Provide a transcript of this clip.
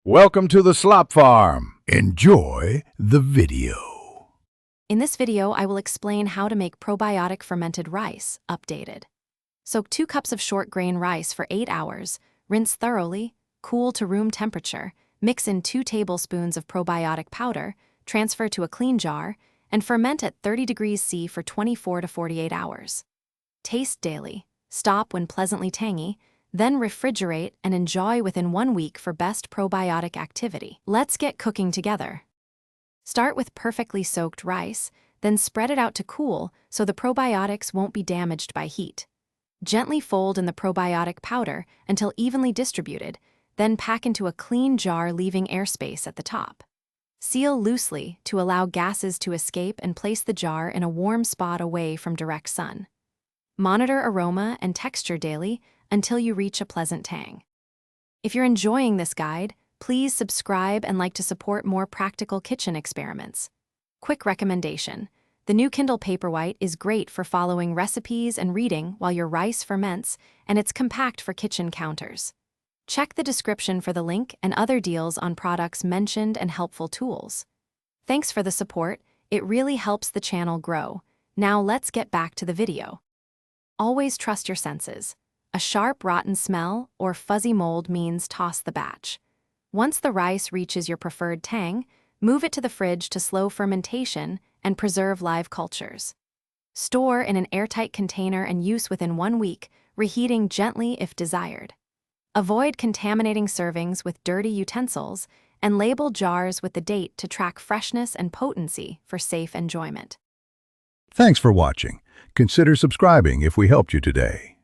Welcome to the Slop Farm. Enjoy the video. In this video, I will explain how to make probiotic fermented rice, updated. Soak 2 cups of short grain rice for 8 hours, rinse thoroughly, cool to room temperature, mix in 2 tablespoons of probiotic powder, transfer to a clean jar, and ferment at 30 degrees C for 24 to 48 hours. Taste daily, stop when pleasantly tangy, then refrigerate and enjoy within 1 week for best probiotic activity. Let's get cooking together. Start with perfectly soaked rice, then spread it out to cool so the probiotics won't be damaged by heat. Gently fold in the probiotic powder until evenly distributed, then pack into a clean jar leaving airspace at the top. Seal loosely to allow gases to escape and place the jar in a warm spot away from direct sun. Monitor aroma and texture daily until you reach a pleasant tang. If you're enjoying this guide, please subscribe and like to support more practical kitchen experiments. Quick recommendation: the new Kindle Paperwhite is great for following recipes and reading while your rice ferments, and it's compact for kitchen counters. Check the description for the link and other deals on products mentioned and helpful tools. Thanks for the support, it really helps the channel grow. Now let's get back to the video. Always trust your senses. A sharp, rotten smell or fuzzy mold means toss the batch. Once the rice reaches your preferred tang, move it to the fridge to slow fermentation and preserve live cultures. Store in an airtight container and use within 1 week, reheating gently if desired. Avoid contaminating servings with dirty utensils and label jars with the date to track freshness and potency for safe enjoyment. Thanks for watching. Consider subscribing if we helped you today.